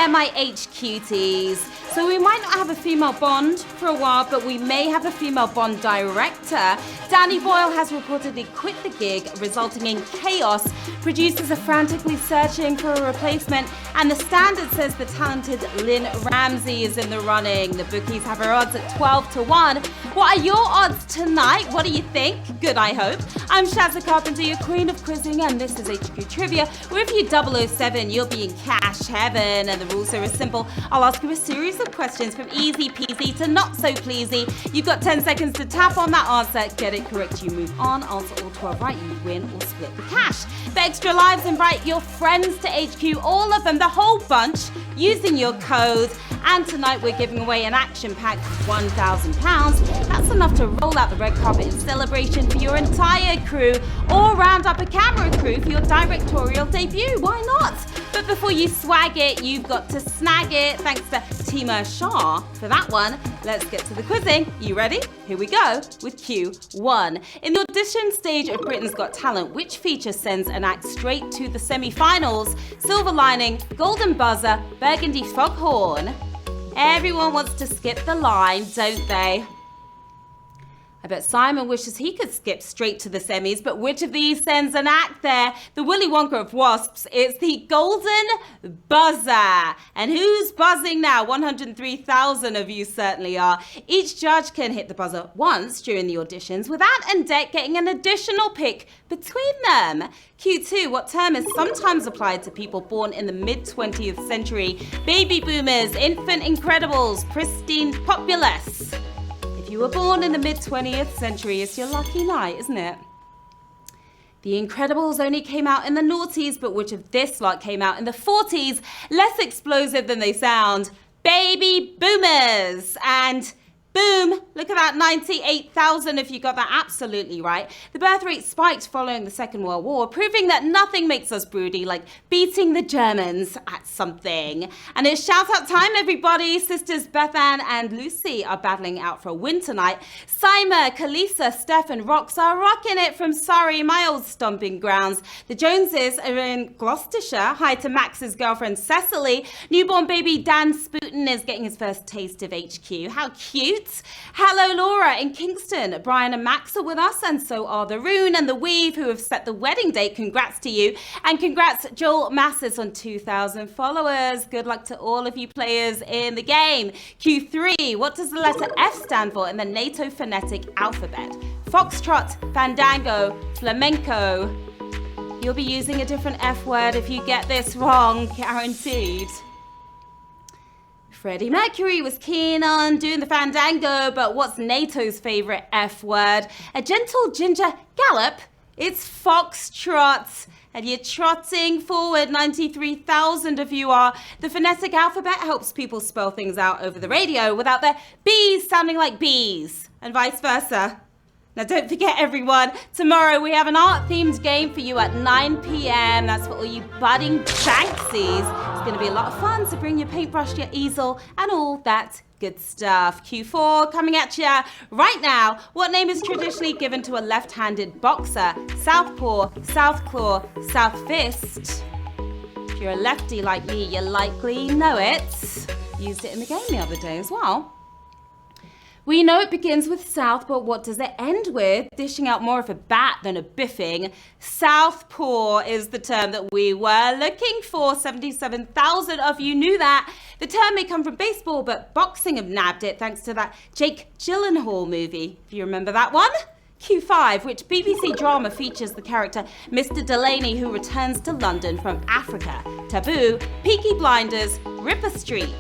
there, my HQTs. So we might not have a female Bond for a while, but we may have a female Bond director. Danny Boyle has reportedly quit the gig, resulting in chaos. Producers are frantically searching for a replacement, and The Standard says the talented Lynn Ramsey is in the running. The bookies have her odds at 12-1. What are your odds tonight? What do you think? Good, I hope. I'm Sharon Carpenter, your queen of quizzing, and this is HQ Trivia, where if you 007, you'll be in cash heaven, and the rules are simple. I'll ask you a series of questions from easy peasy to not so pleasy. You've got 10 seconds to tap on that answer. Get it correct, you move on. Answer all 12 right, you win or split the cash. For extra lives, invite your friends to HQ, all of them, the whole bunch, using your code. And tonight we're giving away an action-packed £1,000. That's enough to roll out the red carpet in celebration for your entire crew, or round up a camera crew for your directorial debut. Why not? But before you swag it, you've got to snag it. Thanks to Tima Shah for that one. Let's get to the quizzing. You ready? Here we go with Q1. In the audition stage of Britain's Got Talent, which feature sends an act straight to the semi-finals? Silver Lining, Golden Buzzer, Burgundy Foghorn. Everyone wants to skip the line, don't they? I bet Simon wishes he could skip straight to the semis, but which of these sends an act there? The Willy Wonka of Wasps. It's the Golden Buzzer. And who's buzzing now? 103,000 of you certainly are. Each judge can hit the buzzer once during the auditions, with Ant and Dec getting an additional pick between them. Q2, what term is sometimes applied to people born in the mid-20th century? Baby boomers, infant incredibles, pristine populace. If you were born in the mid-20th century, it's your lucky night, isn't it? The Incredibles only came out in the noughties, but which of this lot came out in the 40s? Less explosive than they sound. Baby boomers. And boom, look at that, 98,000 if you got that absolutely right. The birth rate spiked following the Second World War, proving that nothing makes us broody like beating the Germans at something. And it's shout out time, everybody. Sisters Bethan and Lucy are battling out for a win tonight. Sima, Kalisa, Steph and Rox are rocking it from Surrey, my old stomping grounds. The Joneses are in Gloucestershire. Hi to Max's girlfriend Cecily. Newborn baby Dan Spooten is getting his first taste of HQ. How cute. Hello Laura in Kingston. Brian and Max are with us, and so are the Rune and the Weave, who have set the wedding date. Congrats to you. And congrats Joel Massis on 2,000 followers. Good luck to all of you players in the game. Q3, what does the letter F stand for in the NATO phonetic alphabet? Foxtrot, Fandango, Flamenco. You'll be using a different F word if you get this wrong, guaranteed. Freddie Mercury was keen on doing the Fandango, but what's NATO's favourite F word? A gentle ginger gallop? It's foxtrot. And you're trotting forward, 93,000 of you are. The phonetic alphabet helps people spell things out over the radio without their B's sounding like B's, and vice versa. Now don't forget everyone, tomorrow we have an art-themed game for you at 9 p.m. That's for all you budding Banksies. It's going to be a lot of fun, so bring your paintbrush, your easel, and all that good stuff. Q4 coming at you right now. What name is traditionally given to a left-handed boxer? Southpaw, South Claw, South Fist. If you're a lefty like me, you likely know it. Used it in the game the other day as well. We know it begins with south, but what does it end with? Dishing out more of a bat than a biffing. Southpaw is the term that we were looking for. 77,000 of you knew that. The term may come from baseball, but boxing have nabbed it thanks to that Jake Gyllenhaal movie, if you remember that one. Q5, which BBC drama features the character Mr. Delaney, who returns to London from Africa. Taboo, Peaky Blinders, Ripper Street.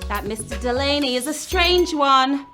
That Mr. Delaney is a strange one.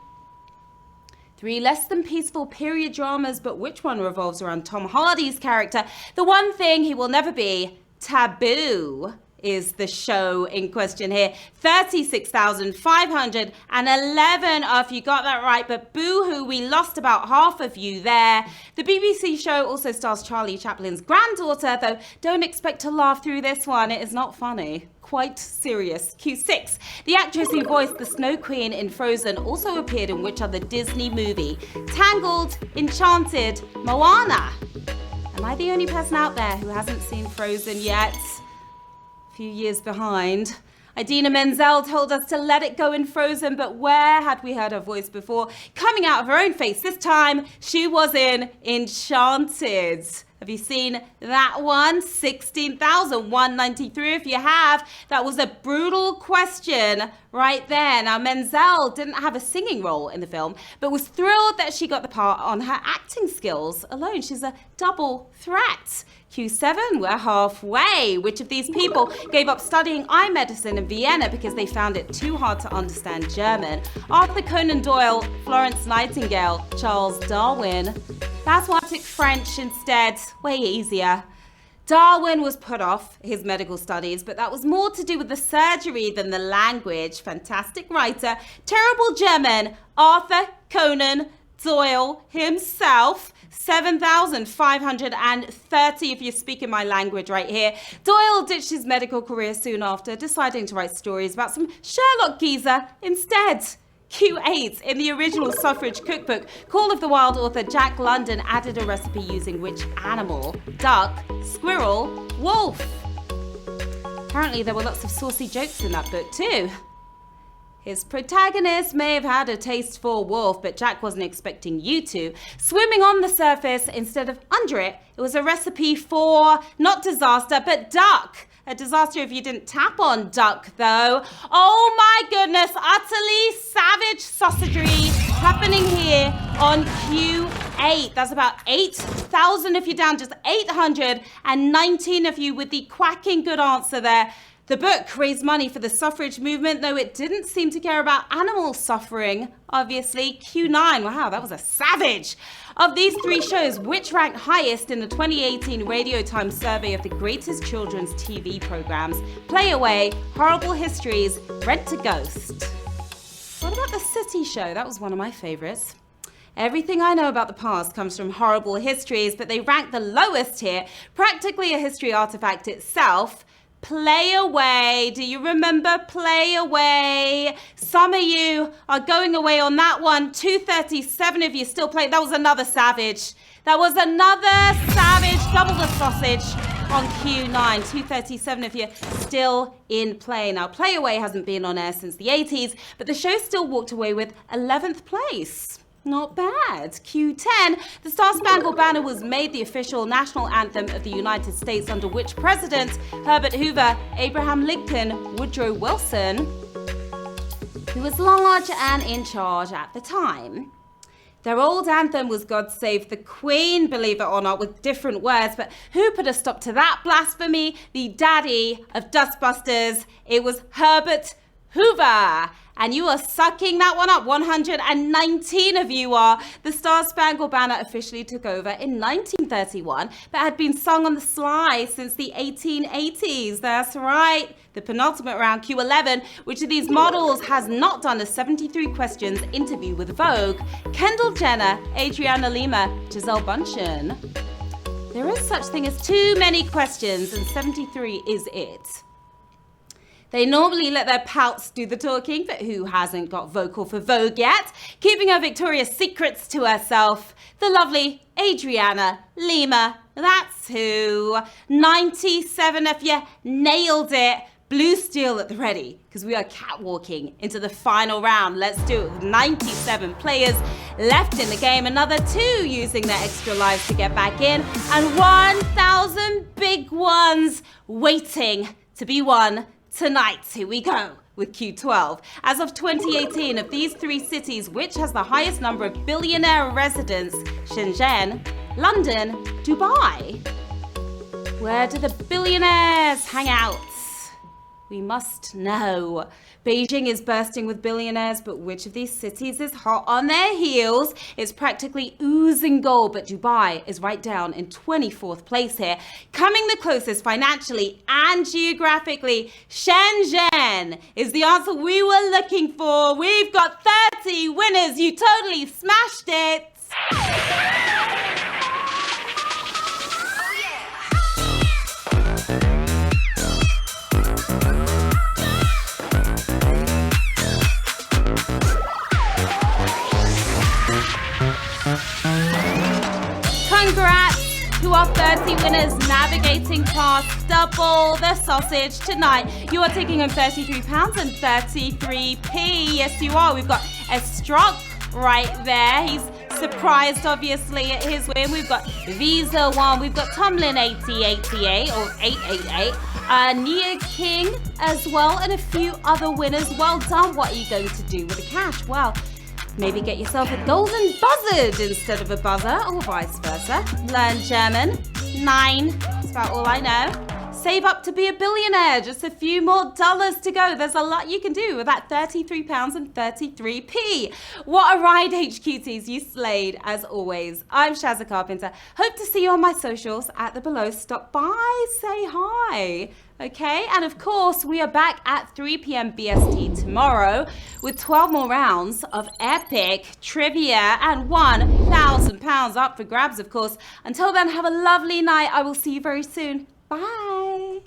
3 less than peaceful period dramas, but which one revolves around Tom Hardy's character? The one thing he will never be, Taboo, is the show in question here. 36,511 of you got that right, but boo-hoo, we lost about half of you there. The BBC show also stars Charlie Chaplin's granddaughter, though don't expect to laugh through this one. It is not funny. Quite serious. Q6. The actress who voiced the Snow Queen in Frozen also appeared in which other Disney movie? Tangled, Enchanted, Moana. Am I the only person out there who hasn't seen Frozen yet? If few years behind. Idina Menzel told us to let it go in Frozen, but where had we heard her voice before? Coming out of her own face this time, she was in Enchanted. Have you seen that one? 16,193 if you have. That was a brutal question right there. Now, Menzel didn't have a singing role in the film, but was thrilled that she got the part on her acting skills alone. She's a double threat. Q7, we're halfway. Which of these people gave up studying eye medicine in Vienna because they found it too hard to understand German? Arthur Conan Doyle, Florence Nightingale, Charles Darwin. That's why I took French instead, way easier. Darwin was put off his medical studies, but that was more to do with the surgery than the language. Fantastic writer, terrible German, Arthur Conan Doyle himself. 7,530 if you're speaking my language right here. Doyle ditched his medical career soon after, deciding to write stories about some Sherlock geezer instead. Q8, in the original suffrage cookbook, Call of the Wild author Jack London added a recipe using which animal? Duck, squirrel, wolf. Apparently there were lots of saucy jokes in that book too. His protagonist may have had a taste for wolf, but Jack wasn't expecting you to. Swimming on the surface instead of under it, it was a recipe for, not disaster, but duck. A disaster if you didn't tap on duck, though. Oh my goodness, utterly savage sausagery happening here on Q8. That's about 8,000 if you're down, just 819 of you with the quacking good answer there. The book raised money for the suffrage movement, though it didn't seem to care about animal suffering, obviously. Q9, wow, that was a savage. Of these three shows, which ranked highest in the 2018 Radio Times survey of the greatest children's TV programs? Play Away, Horrible Histories, Rent a Ghost. What about the City Show? That was one of my favorites. Everything I know about the past comes from Horrible Histories, but they rank the lowest here, practically a history artifact itself. Play Away. Do you remember Play Away? Some of you are going away on that one. 237 of you still playing. That was another savage. That was another savage. Double the sausage on Q9. 237 of you still in play. Now, Play Away hasn't been on air since the 80s, but the show still walked away with 11th place. Not bad. Q10, the Star-Spangled Banner was made the official national anthem of the United States under which president? Herbert Hoover, Abraham Lincoln, Woodrow Wilson, who was large and in charge at the time. Their old anthem was God Save the Queen, believe it or not, with different words, but who put a stop to that blasphemy? The daddy of Dustbusters. It was Herbert Hoover. And you are sucking that one up. 119 of you are. The Star-Spangled Banner officially took over in 1931, but had been sung on the sly since the 1880s. That's right. The penultimate round, Q11, which of these models has not done a 73 questions interview with Vogue? Kendall Jenner, Adriana Lima, Gisele Bündchen. There is such thing as too many questions, and 73 is it. They normally let their pouts do the talking, but who hasn't got vocal for Vogue yet? Keeping her Victoria's Secrets to herself, the lovely Adriana Lima. That's who. 97 of you nailed it. Blue steel at the ready, because we are catwalking into the final round. Let's do it with 97 players left in the game. Another 2 using their extra lives to get back in. And 1,000 big ones waiting to be won tonight. Here we go with Q12. As of 2018, of these 3 cities, which has the highest number of billionaire residents? Shenzhen, London, Dubai. Where do the billionaires hang out? We must know. Beijing is bursting with billionaires, but which of these cities is hot on their heels? It's practically oozing gold, but Dubai is right down in 24th place here. Coming the closest financially and geographically, Shenzhen is the answer we were looking for. We've got 30 winners. You totally smashed it. Congrats to our 30 winners navigating past double the sausage tonight. You are taking home £33 and 33p. Yes, you are. We've got Estrock right there. He's surprised, obviously, at his win. We've got Visa 1. We've got Tomlin 8088 or 888. Nia King as well, and a few other winners. Well done. What are you going to do with the cash? Well, maybe get yourself a golden buzzard instead of a buzzer, or vice versa. Learn German. 9. That's about all I know. Save up to be a billionaire. Just a few more dollars to go. There's a lot you can do with that £33 and 33p. What a ride, HQTs. You slayed, as always. I'm Sharon Carpenter. Hope to see you on my socials at the below. Stop by, say hi. Okay, and of course, we are back at 3 p.m. BST tomorrow with 12 more rounds of epic trivia and £1,000 up for grabs, of course. Until then, have a lovely night. I will see you very soon. Bye.